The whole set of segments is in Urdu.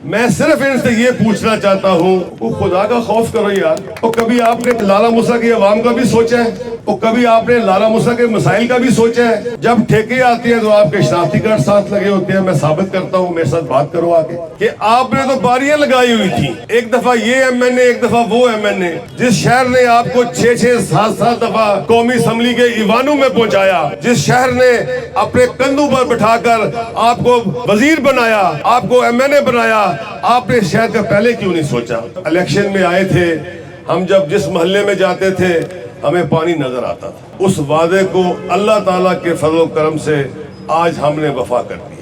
میں صرف ان سے یہ پوچھنا چاہتا ہوں وہ خدا کا خوف کرو یار. اور کبھی آپ نے لالا موسیٰ کی عوام کا بھی سوچا ہے؟ اور کبھی آپ نے لالا موسیٰ کے مسائل کا بھی سوچا ہے؟ جب ٹھیکے آتی ہیں تو آپ کے شناختی کارڈ ساتھ لگے ہوتے ہیں. میں ثابت کرتا ہوں, میرے ساتھ بات کرو آگے, کہ آپ نے تو باریاں لگائی ہوئی تھی. ایک دفعہ یہ ایم این اے, ایک دفعہ وہ ایم این اے. جس شہر نے آپ کو 6-7 دفعہ قومی اسمبلی کے ایوانوں میں پہنچایا, جس شہر نے اپنے کندھوں پر بٹھا کر آپ کو وزیر بنایا, آپ کو ایم این اے بنایا, آپ نے شہر کا پہلے کیوں نہیں سوچا؟ الیکشن میں آئے تھے ہم, جب جس محلے میں جاتے تھے ہمیں پانی نظر آتا تھا. اس وعدے کو اللہ تعالیٰ کے فضل و کرم سے آج ہم نے وفا کر دیا.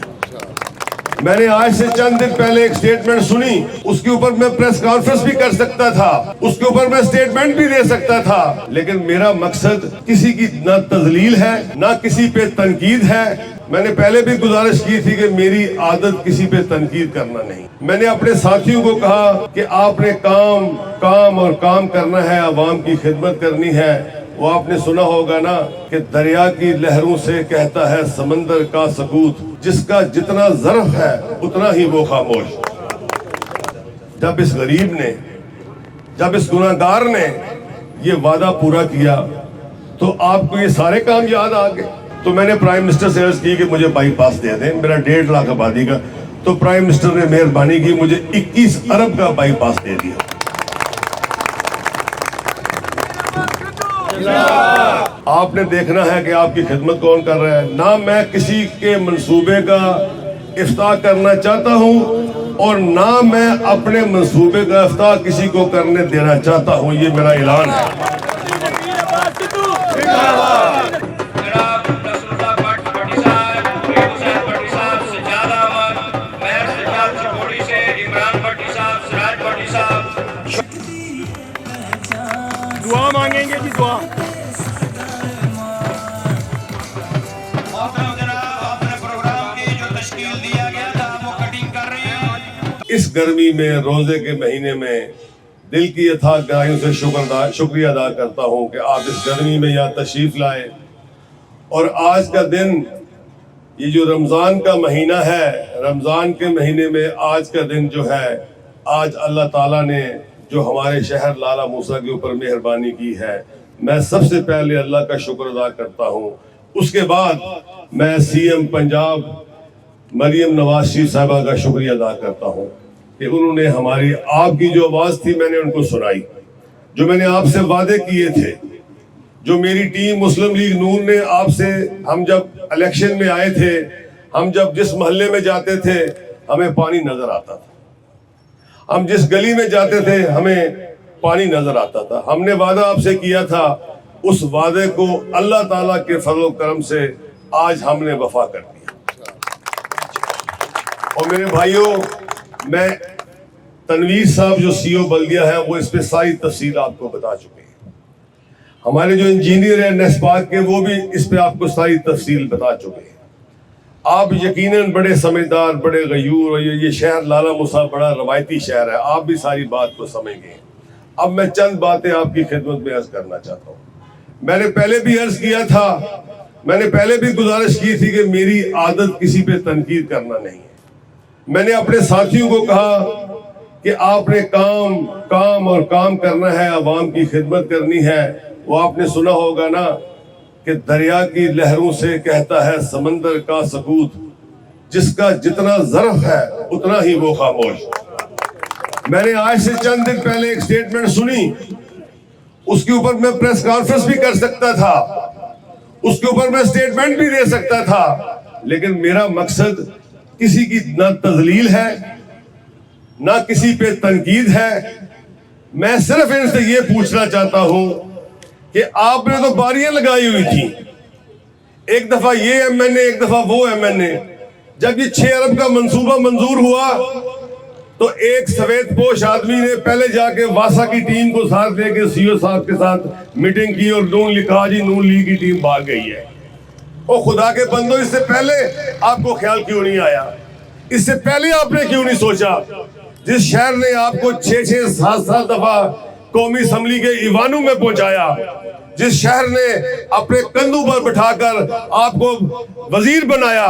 میں نے آج سے چند دن پہلے ایک سٹیٹمنٹ سنی, اس کے اوپر میں پریس کانفرنس بھی کر سکتا تھا, اس کے اوپر میں سٹیٹمنٹ بھی دے سکتا تھا, لیکن میرا مقصد کسی کی نہ تذلیل ہے نہ کسی پہ تنقید ہے. میں نے پہلے بھی گزارش کی تھی کہ میری عادت کسی پہ تنقید کرنا نہیں. میں نے اپنے ساتھیوں کو کہا کہ آپ نے کام کرنا ہے, عوام کی خدمت کرنی ہے. وہ آپ نے سنا ہوگا نا کہ دریا کی لہروں سے کہتا ہے سمندر کا سکوت, جس کا جتنا ظرف ہے اتنا ہی وہ خاموش. جب اس غریب نے, جب اس گناہگار نے یہ وعدہ پورا کیا تو آپ کو یہ سارے کام یاد آ گئے. تو میں نے پرائم منسٹر سے عرض کی کہ مجھے بائی پاس دے دیں, میرا 1.5 لاکھ آبادی کا. تو پرائم منسٹر نے مہربانی کی, مجھے 21 ارب کا بائی پاس دے دیا. آپ نے دیکھنا ہے کہ آپ کی خدمت کون کر رہا ہے. نہ میں کسی کے منصوبے کا افتتاح کرنا چاہتا ہوں اور نہ میں اپنے منصوبے کا افتتاح کسی کو کرنے دینا چاہتا ہوں. یہ میرا اعلان ہے. دعا مانگیں گے جی, دعا. اس گرمی میں, روزے کے مہینے میں دل کی اتھاہ گہرائیوں سے شکریہ ادا کرتا ہوں کہ آپ اس گرمی میں یہاں تشریف لائے. اور آج کا دن, یہ جو رمضان کا مہینہ ہے, رمضان کے مہینے میں آج کا دن جو ہے, آج اللہ تعالیٰ نے جو ہمارے شہر لالا موسیٰ کے اوپر مہربانی کی ہے, میں سب سے پہلے اللہ کا شکر ادا کرتا ہوں. اس کے بعد میں سی ایم پنجاب مریم نواز شریف صاحبہ کا شکریہ ادا کرتا ہوں کہ انہوں نے ہماری, آپ کی جو آواز تھی میں نے ان کو سنائی, جو میں نے آپ سے وعدے کیے تھے, جو میری ٹیم مسلم لیگ نون نے آپ سے, ہم جب الیکشن میں آئے تھے, ہم جب جس محلے میں جاتے تھے ہمیں پانی نظر آتا تھا, ہم جس گلی میں جاتے تھے ہمیں پانی نظر آتا تھا. ہم نے وعدہ آپ سے کیا تھا, اس وعدے کو اللہ تعالیٰ کے فضل و کرم سے آج ہم نے وفا کر دیا. اور میرے بھائیوں, میں تنویر صاحب جو سی او بلدیہ ہے وہ اس پہ ساری تفصیل آپ کو بتا چکے ہیں. ہمارے جو انجینئر ہیں نیسپاک کے, وہ بھی اس پہ آپ کو ساری تفصیل بتا چکے ہیں. آپ یقیناً بڑے سمجھدار, بڑے غیور, اور یہ شہر لالا موسیٰ بڑا روایتی شہر ہے, آپ بھی ساری بات کو سمجھ گئے. اب میں چند باتیں آپ کی خدمت میں عرض کرنا چاہتا ہوں. میں نے پہلے بھی عرض کیا تھا, میں نے پہلے بھی گزارش کی تھی کہ میری عادت کسی پہ تنقید کرنا نہیں ہے. میں نے اپنے ساتھیوں کو کہا کہ آپ نے کام کرنا ہے, عوام کی خدمت کرنی ہے. وہ آپ نے سنا ہوگا نا کہ دریا کی لہروں سے کہتا ہے سمندر کا سکوت, جس کا جتنا ظرف ہے اتنا ہی وہ خاموش. میں نے آج سے چند دن پہلے ایک سٹیٹمنٹ سنی, اس کے اوپر میں پریس کانفرنس بھی کر سکتا تھا, اس کے اوپر میں سٹیٹمنٹ بھی دے سکتا تھا, لیکن میرا مقصد کسی کی نہ تذلیل ہے نہ کسی پہ تنقید ہے. میں صرف ان سے یہ پوچھنا چاہتا ہوں کہ آپ نے تو باریاں لگائی ہوئی تھی. ایک دفعہ یہ ایم این اے, ایک دفعہ وہ ایم این اے. جب یہ 6 ارب کا منصوبہ منظور ہوا تو ایک سفید پوش آدمی نے پہلے جا کے واسا کی ٹیم کو ساتھ لے کے سی او صاحب کے ساتھ میٹنگ کی اور نون لکھا, جی نون لیگ کی ٹیم بھاگ گئی ہے. او خدا کے بندو, اس سے پہلے آپ کو خیال کیوں نہیں آیا؟ اس سے پہلے آپ نے کیوں نہیں سوچا؟ جس شہر نے آپ کو 6-7 دفعہ قومی اسمبلی کے ایوانوں میں پہنچایا, جس شہر نے اپنے کندھوں پر بٹھا کر آپ کو وزیر بنایا,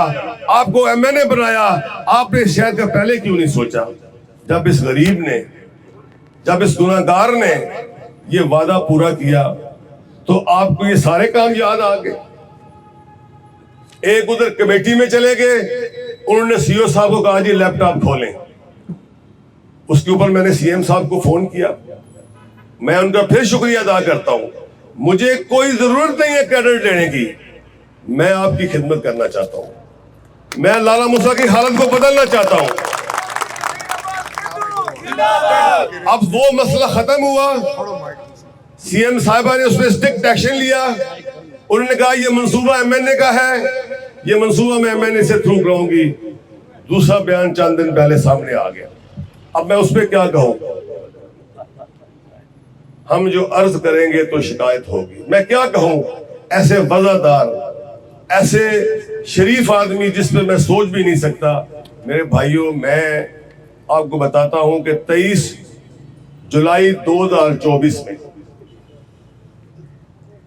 آپ کو ایم این اے بنایا, آپ نے شہر کا پہلے کیوں نہیں سوچا؟ جب اس غریب نے، جب اس گناہگار نے یہ وعدہ پورا کیا تو آپ کو یہ سارے کام یاد آ گئے. ایک ادھر کمیٹی میں چلے گئے، انہوں نے سی او صاحب کو کہا جی لیپ ٹاپ کھولیں. اس کے اوپر میں نے سی ایم صاحب کو فون کیا. میں ان کا پھر شکریہ ادا کرتا ہوں. مجھے کوئی ضرورت نہیں ہے کریڈٹ لینے کی، میں آپ کی خدمت کرنا چاہتا ہوں. میں لالا موسیٰ کی حالت کو بدلنا چاہتا ہوں. اب وہ مسئلہ ختم ہوا، سی ایم صاحبہ نے اس پہ اسٹرکٹ ایکشن لیا. انہوں نے کہا یہ منصوبہ ایم این اے کا ہے، یہ منصوبہ میں ایم این اے سے تھرو کراؤں گی. دوسرا بیان چند دن پہلے سامنے آ گیا. اب میں اس پہ کیا کہوں؟ ہم جو عرض کریں گے تو شکایت ہوگی. میں کیا کہوں؟ ایسے وزادار، ایسے شریف آدمی جس پہ میں سوچ بھی نہیں سکتا. میرے بھائیوں، میں آپ کو بتاتا ہوں کہ 23 جولائی 2024 میں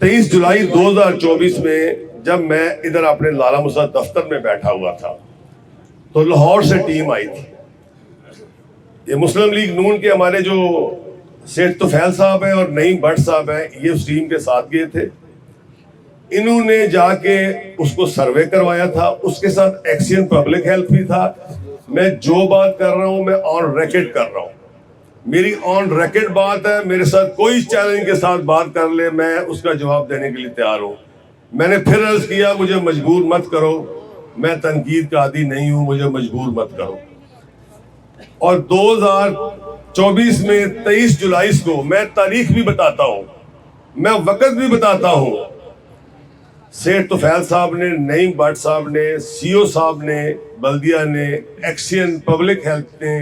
23 جولائی 2024 میں جب میں ادھر اپنے لالا موسیٰ دفتر میں بیٹھا ہوا تھا تو لاہور سے ٹیم آئی تھی. یہ مسلم لیگ نون کے ہمارے جو سیٹ طفیل صاحب ہیں اور نعیم بٹ صاحب ہیں، یہ اس ٹیم کے ساتھ گئے تھے. انہوں نے جا کے اس کو سروے کروایا تھا. اس کے ساتھ ایکسین پبلک ہیلتھ بھی تھا. میں جو بات کر رہا ہوں میں آن ریکارڈ کر رہا ہوں. میری آن ریکارڈ بات ہے. میرے ساتھ کوئی چیلنج کے ساتھ بات کر لے، میں اس کا جواب دینے کے لیے تیار ہوں. میں نے پھر عرض کیا مجھے مجبور مت کرو، میں تنقید کا عادی نہیں ہوں، مجھے مجبور مت کرو. اور 2024 میں 23 جولائی کو میں تاریخ بھی بتاتا ہوں، میں وقت بھی بتاتا ہوں. سیٹ طفیل صاحب نے، نعیم بٹ صاحب نے، سی او صاحب نے، بلدیہ نے، ایکسین پبلک ہیلتھ نے،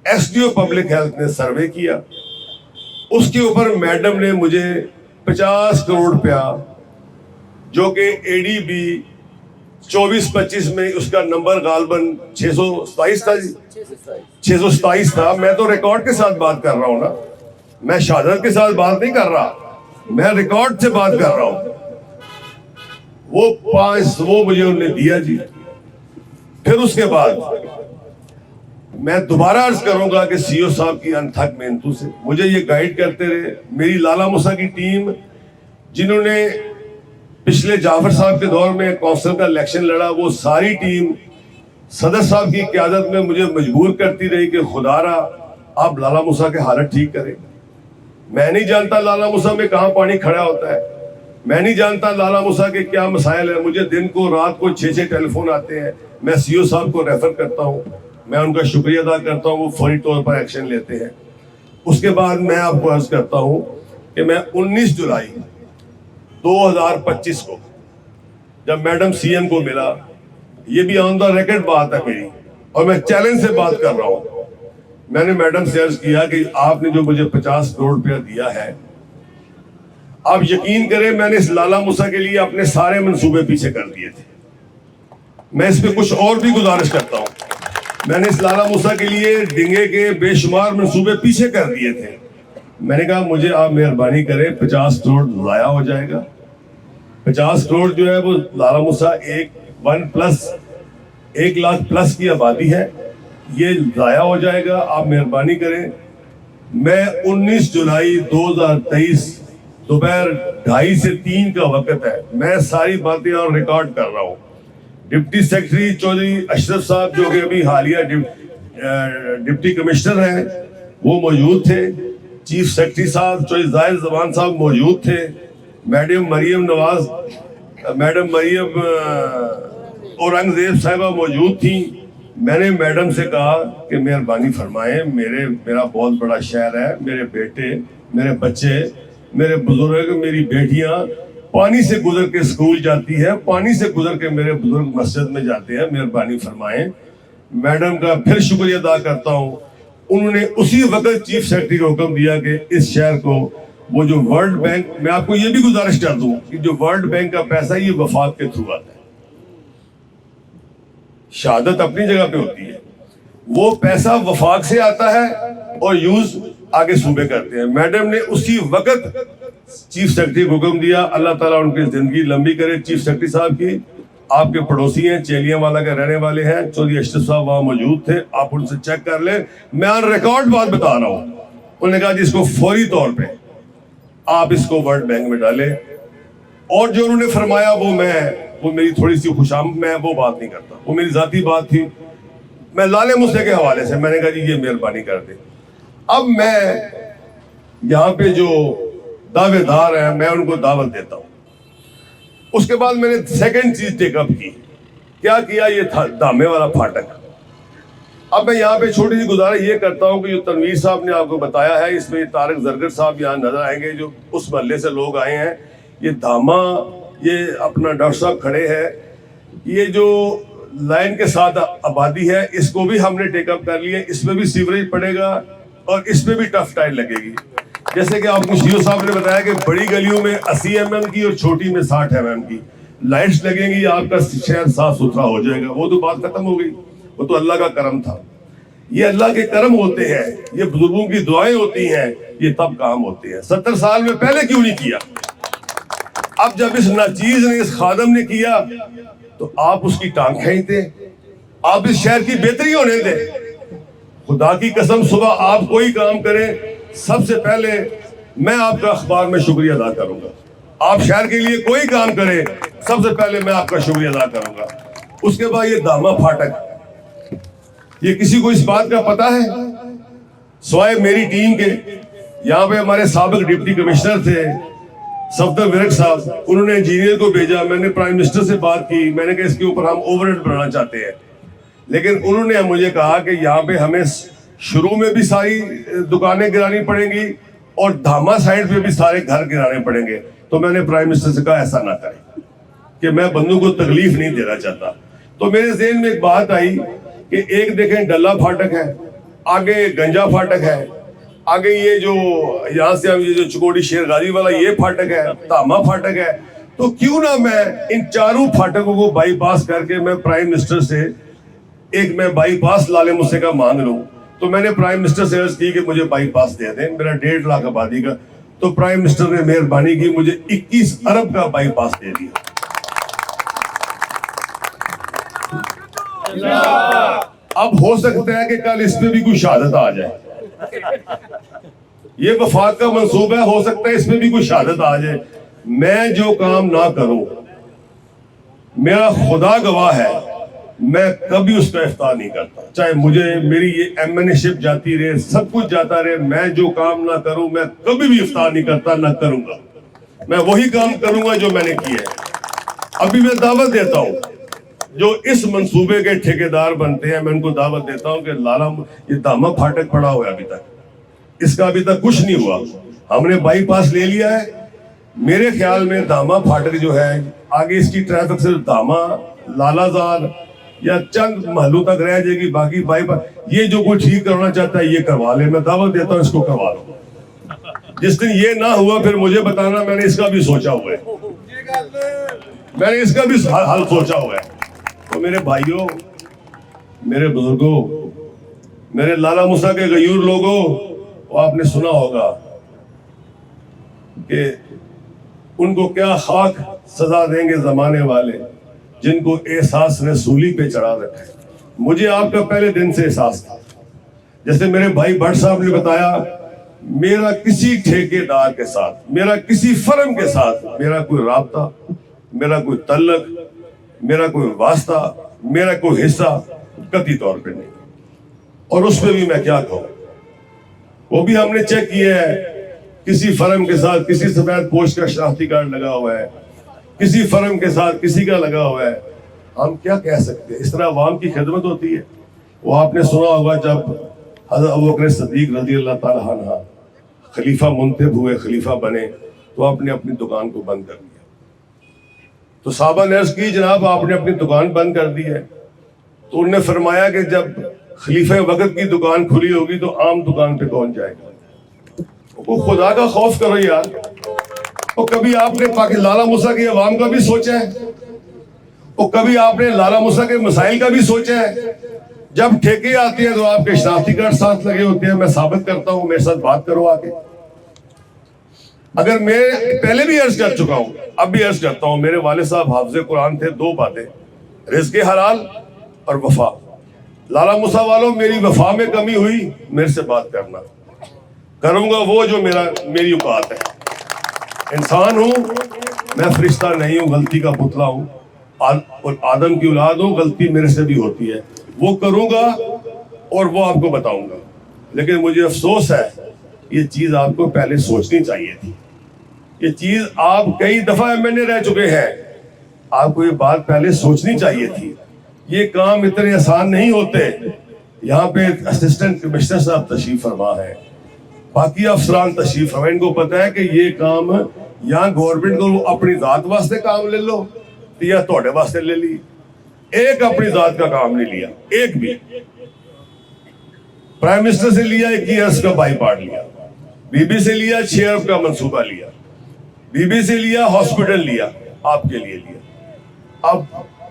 S D O public health نے سروے کیا. اس کے اوپر میڈم نے مجھے 50 کروڑ روپیہ، جو کہ اے ڈی بی 24-25 میں اس کا نمبر غالباً 627 تھا جی، 627 تھا. میں تو ریکارڈ کے ساتھ بات کر رہا ہوں نا، میں شہادت کے ساتھ بات نہیں کر رہا، میں ریکارڈ سے بات کر رہا ہوں. وہ مجھے انہوں نے دیا جی. پھر اس کے بعد میں دوبارہ عرض کروں گا کہ سی او صاحب کی انتھک محنتوں سے مجھے یہ گائیڈ کرتے رہے. میری لالا موسیٰ کی ٹیم، جنہوں نے پچھلے جعفر صاحب کے دور میں کونسل کا الیکشن لڑا، وہ ساری ٹیم صدر صاحب کی قیادت میں مجھے مجبور کرتی رہی کہ خدا را آپ لالا موسیٰ کے حالت ٹھیک کریں. میں نہیں جانتا لالا موسیٰ میں کہاں پانی کھڑا ہوتا ہے، میں نہیں جانتا لالا موسیٰ کے کیا مسائل ہیں. مجھے دن کو رات کو 6 ٹیلی فون آتے ہیں. میں سی او صاحب کو ریفر کرتا ہوں، میں ان کا شکریہ ادا کرتا ہوں، وہ فوری طور پر ایکشن لیتے ہیں. اس کے بعد میں آپ کو عرض کرتا ہوں کہ میں 19 جولائی 2025 کو جب میڈم سی ایم کو ملا، یہ بھی آن دا ریکارڈ بات ہے میری اور میں چیلنج سے بات کر رہا ہوں. میں نے میڈم سے عرض کیا کہ آپ نے جو مجھے 50 کروڑ روپیہ دیا ہے، آپ یقین کریں میں نے اس لالا موسیٰ کے لیے اپنے سارے منصوبے پیچھے کر دیے تھے. میں اس پہ کچھ اور بھی گزارش کرتا ہوں. میں نے اس لالا موسیٰ کے لیے ڈنگے کے بے شمار منصوبے پیچھے کر دیے تھے. میں نے کہا مجھے آپ مہربانی کریں 50 کروڑ ضائع ہو جائے گا. 50 کروڑ جو ہے وہ لالا موسیٰ 1 لاکھ پلس کی آبادی ہے، یہ ضائع ہو جائے گا. آپ مہربانی کریں. میں 19 جولائی 2023 دوپہر 2:30 سے 3 کا وقت ہے، میں ساری باتیں اور ریکارڈ کر رہا ہوں. ڈپٹی سیکرٹری چودھری اشرف صاحب جو کہ ابھی حالیہ ڈپٹی کمشنر ہیں وہ موجود تھے. چیف سیکرٹری صاحب چودھری زاہد زمان صاحب موجود تھے. میڈم مریم اورنگزیب صاحبہ موجود تھیں. میں نے میڈم سے کہا کہ مہربانی فرمائیں، میرا بہت بڑا شہر ہے، میرے بیٹے، میرے بچے، میرے بزرگ، میری بیٹیاں پانی سے گزر کے اسکول جاتی ہے، پانی سے گزر کے میرے بزرگ مسجد میں جاتے ہیں، مہربانی فرمائیں. میڈم کا پھر شکریہ ادا کرتا ہوں. انہوں نے اسی وقت چیف سیکرٹری کو حکم دیا کہ اس شہر کو وہ جو ورلڈ بینک، میں آپ کو یہ بھی گزارش کر دوں کہ جو ورلڈ بینک کا پیسہ یہ وفاق کے تھرو آتا ہے. شہادت اپنی جگہ پہ ہوتی ہے، وہ پیسہ وفاق سے آتا ہے اور یوز آگے صوبے کرتے ہیں. میڈم نے اسی وقت چیف سیکرٹری کو حکم دیا، اللہ تعالیٰ ان کی زندگی لمبی کرے چیف سیکرٹری صاحب کی، آپ کے پڑوسی ہیں, چیلیاں والا کے رہنے والے ہیں, چودھری اشرف صاحب وہاں موجود تھے, آپ ان سے چیک کر لیں, میں آن ریکارڈ بات بتا رہا ہوں. انہوں نے کہا جی اس کو فوری طور پہ آپ اس کو ورلڈ بینک میں ڈالیں. اور جو انہوں نے فرمایا وہ میری تھوڑی سی خوشامد, میں وہ بات نہیں کرتا, وہ میری ذاتی بات تھی. میں لالے موسیٰ کے حوالے سے میں نے کہا جی یہ مہربانی کر دیں. اب میں یہاں پہ جو دعوے دار ہیں میں ان کو دعوت دیتا ہوں. اس کے بعد میں نے سیکنڈ چیز ٹیک اپ کی. کیا کیا؟ یہ تھا دھامے والا پھاٹک. اب میں یہاں پہ چھوٹی سی گزارش یہ کرتا ہوں کہ جو تنویر صاحب نے آپ کو بتایا ہے, اس میں یہ طارق زرگر صاحب یہاں نظر آئیں گے جو اس محلے سے لوگ آئے ہیں. یہ دھاما, یہ اپنا ڈاکٹر صاحب کھڑے ہیں, یہ جو لائن کے ساتھ آبادی ہے اس کو بھی ہم نے ٹیک اپ کر لیا. اس میں بھی سیوریج پڑے گا اور اس پہ بھی ٹف ٹائل لگے گی. جیسے کہ آپ کو CO صاحب نے بتایا کہ بڑی گلیوں میں 80 mm کی اور چھوٹی میں 60 mm کی لائٹس لگیں گی, آپ کا شہر صاف ستھرا ہو جائے گا. وہ تو بات ختم ہو گئی, وہ تو اللہ کا کرم تھا. یہ اللہ کے کرم ہوتے ہیں, یہ بزرگوں کی دعائیں ہوتی ہیں, یہ تب کام ہوتے ہیں. 70 سال میں پہلے کیوں نہیں کیا؟ اب جب اس ناچیز نے, اس خادم نے کیا تو آپ اس کی ٹانگ کھینچتے, آپ اس شہر کی بہتری ہونے دیں. خدا کی قسم صبح آپ کوئی کام کریں, سب سے پہلے میں آپ کا اخبار میں شکریہ ادا کروں گا. آپ شہر کے لیے کوئی کام کریں, سب سے پہلے میں آپ کا شکریہ ادا کروں گا. اس کے بعد یہ دھاما پھاٹک, یہ کسی کو اس بات کا پتا ہے سوائے میری ٹیم کے؟ یہاں پہ ہمارے سابق ڈپٹی کمشنر تھے صفدر ورک صاحب, انہوں نے انجینئر کو بھیجا. میں نے پرائم منسٹر سے بات کی, میں نے کہا اس کے اوپر ہم اوور ہیڈ بنانا چاہتے ہیں. لیکن انہوں نے مجھے کہا کہ یہاں پہ ہمیں شروع میں بھی ساری دکانیں گرانی پڑیں گی اور دھاما سائڈ پہ بھی سارے گھر گرانے پڑیں گے. تو میں نے پرائم منسٹر سے کہا ایسا نہ کریں, کہ میں بندوں کو تکلیف نہیں دینا چاہتا. تو میرے ذہن میں ایک بات آئی کہ ایک دیکھیں ڈلہ پھاٹک ہے, آگے گنجا پھاٹک ہے, آگے یہ جو یہاں سے یہ جو چکوڑی شیر غازی والا یہ پھاٹک ہے, دھاما پھاٹک ہے. تو کیوں نہ میں ان چاروں پھاٹکوں کو بائی پاس کر کے میں پرائم منسٹر سے ایک میں بائی پاس لالے موسیٰ کا مانگ لوں. تو میں نے پرائم منسٹر سے عرض کی کہ مجھے بائی پاس دے دیں, میرا 1.5 لاکھ آبادی کا. تو پرائم منسٹر نے مہربانی کی, مجھے 21 ارب کا بائی پاس دے دیا. اب ہو سکتا ہے کہ کل اس پہ بھی کوئی شہادت آ جائے. یہ وفاق کا منصوبہ ہے, ہو سکتا ہے اس پہ بھی کوئی شہادت آ جائے. میں جو کام نہ کروں, میرا خدا گواہ ہے, میں کبھی اس پہ افتخار نہیں کرتا. چاہے مجھے میری یہ MNA شپ جاتی رہے, سب کچھ جاتا رہے, میں جو کام نہ کروں میں کبھی بھی افتخار نہیں کرتا, نہ کروں گا. میں وہی کام کروں گا جو میں نے کیا ہے. ابھی میں دعوت دیتا ہوں جو اس منصوبے کے ٹھیکیدار بنتے ہیں, میں ان کو دعوت دیتا ہوں کہ لالا یہ دھاما پھاٹک پڑا ہوا ہے ابھی تک, اس کا ابھی تک کچھ نہیں ہوا. ہم نے بائی پاس لے لیا ہے. میرے خیال میں دھاما پھاٹک جو ہے آگے اس کی ٹریفک صرف دھاما, لالا زار یا چند محلوں تک رہ جائے گی, باقی بائی پاس یہ جو کوئی ٹھیک کرنا چاہتا ہے یہ کروا لے. میں دعوت دیتا ہوں اس کو کروا لو. جس دن یہ نہ ہوا پھر مجھے بتانا, میں نے اس کا بھی سوچا ہوا ہے, میں نے اس کا بھی حل سوچا ہوا ہے. تو میرے بھائیوں, میرے بزرگوں, میرے لالا موسیٰ کے غیور لوگوں, وہ آپ نے سنا ہوگا کہ ان کو کیا خاک سزا دیں گے زمانے والے جن کو احساس نے سولی پہ چڑھا رکھا ہے. مجھے آپ کا پہلے دن سے احساس تھا. جیسے میرے بھائی بھٹ صاحب نے بتایا, میرا کسی ٹھیکیدار کے ساتھ, میرا کسی فرم کے ساتھ میرا کوئی رابطہ, میرا کوئی تعلق, میرا کوئی واسطہ, میرا کوئی حصہ قطعی طور پہ نہیں. اور اس پہ بھی میں کیا کہوں, وہ بھی ہم نے چیک کیا ہے. کسی فرم کے ساتھ کسی سفید پوش کا شناختی کارڈ لگا ہوا ہے, کسی فرم کے ساتھ کسی کا لگا ہوا ہے. ہم کیا کہہ سکتے ہیں؟ اس طرح عوام کی خدمت ہوتی ہے. وہ آپ نے سنا ہوگا جب حضرت ابوبکر صدیق رضی اللہ تعالیٰ عنہ خلیفہ منتخب ہوئے, خلیفہ بنے, تو آپ نے اپنی دکان کو بند کر دیا. تو صحابہ نے عرض کی جناب آپ نے اپنی دکان بند کر دی ہے. تو انہوں نے فرمایا کہ جب خلیفہ وقت کی دکان کھلی ہوگی تو عام دکان پہ کون جائے گا؟ وہ خدا کا خوف کرو یار. اور کبھی آپ نے لالا موسیٰ کی عوام کا بھی سوچا ہے؟ اور کبھی آپ نے لالا موسیٰ کے مسائل کا بھی سوچا ہے؟ جب ٹھیکے آتے ہیں تو آپ کے شناختی کارڈ ساتھ لگے ہوتے ہیں. میں ثابت کرتا ہوں, میرے ساتھ بات کرو آ کے. اگر میں پہلے بھی عرض کر چکا ہوں، اب بھی عرض کرتا ہوں، میرے والد صاحب حافظ قرآن تھے، دو باتیں، رزق حلال اور وفا۔ لالا موسیٰ والوں، میری وفا میں کمی ہوئی میرے سے بات کرنا، کروں گا وہ جو میری اوقات ہے۔ انسان ہوں میں، فرشتہ نہیں ہوں، غلطی کا پتلا ہوں، آدم کی اولاد ہوں، غلطی میرے سے بھی ہوتی ہے، وہ کروں گا اور وہ آپ کو بتاؤں گا۔ لیکن مجھے افسوس ہے، یہ چیز آپ کو پہلے سوچنی چاہیے تھی، یہ چیز آپ کئی دفعہ MNA رہ چکے ہیں، آپ کو یہ بات پہلے سوچنی چاہیے تھی۔ یہ کام اتنے آسان نہیں ہوتے۔ یہاں پہ اسسٹنٹ کمشنر صاحب تشریف فرما ہے، باقی افسران تشریف فرما، ان کو پتہ ہے کہ یہ کام یہاں گورنمنٹ کو اپنی ذات واسطے کام لے لو یا توڑے واسطے لے لی، ایک اپنی ذات کا کام نہیں لیا، ایک بھی۔ پرائم منسٹر سے لیا 21 ارب کا بائی پارٹ لیا، بی بی سے لیا 6 ارب کا منصوبہ لیا، بی بی سے لیا ہاسپٹل لیا، آپ کے لیے لیا۔ اب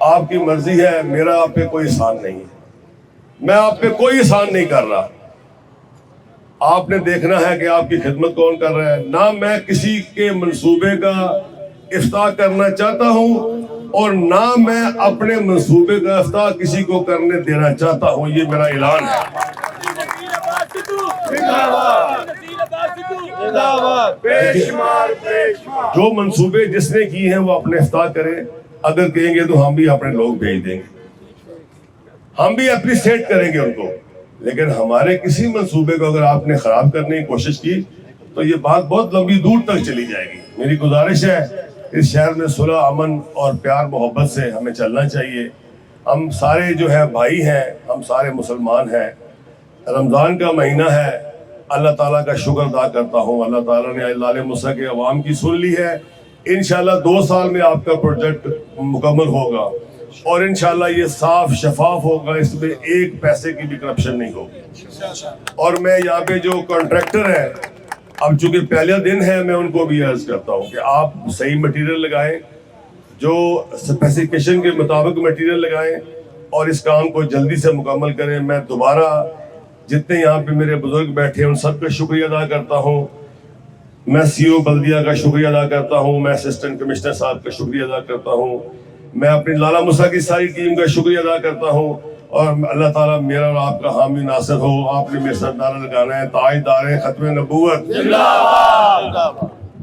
آپ کی مرضی ہے، میرا آپ پہ کوئی احسان نہیں ہے، میں آپ پہ کوئی احسان نہیں کر رہا۔ آپ نے دیکھنا ہے کہ آپ کی خدمت کون کر رہا ہے۔ نہ میں کسی کے منصوبے کا افتتاح کرنا چاہتا ہوں اور نہ میں اپنے منصوبے کا افتتاح کسی کو کرنے دینا چاہتا ہوں، یہ میرا اعلان ہے۔ جو منصوبے جس نے کی ہیں وہ اپنے افتتاح کرے، اگر کہیں گے تو ہم بھی اپنے لوگ بھیج دیں گے، ہم بھی اپریشیٹ کریں گے ان کو۔ لیکن ہمارے کسی منصوبے کو اگر آپ نے خراب کرنے کی کوشش کی تو یہ بات بہت لمبی دور تک چلی جائے گی۔ میری گزارش ہے، اس شہر میں صلح، امن اور پیار محبت سے ہمیں چلنا چاہیے۔ ہم سارے جو ہے بھائی ہیں، ہم سارے مسلمان ہیں۔ رمضان کا مہینہ ہے، اللہ تعالیٰ کا شکر ادا کرتا ہوں، اللہ تعالیٰ نے لال موسیٰ کے عوام کی سن لی ہے۔ انشاءاللہ 2 سال میں آپ کا پروجیکٹ مکمل ہوگا اور انشاءاللہ یہ صاف شفاف ہوگا، اس میں ایک پیسے کی بھی کرپشن نہیں ہوگی۔ اور میں یہاں پہ جو کانٹریکٹر ہیں، اب چونکہ پہلا دن ہے، میں ان کو بھی عرض کرتا ہوں کہ آپ صحیح مٹیریل لگائیں، جو اسپیسیفکیشن کے مطابق مٹیریل لگائیں اور اس کام کو جلدی سے مکمل کریں۔ میں دوبارہ جتنے یہاں پہ میرے بزرگ بیٹھے ہیں ان سب کا شکریہ ادا کرتا ہوں۔ میں CO بلدیہ کا شکریہ ادا کرتا ہوں، میں اسسٹنٹ کمشنر صاحب کا شکریہ ادا کرتا ہوں، میں اپنی لالا موسیٰ کی ساری ٹیم کا شکریہ ادا کرتا ہوں۔ اور اللہ تعالیٰ میرا اور آپ کا حامی ناصر ہو۔ آپ نے میرے ساتھ نعرہ لگانا ہے، تاجدار ختم نبوت۔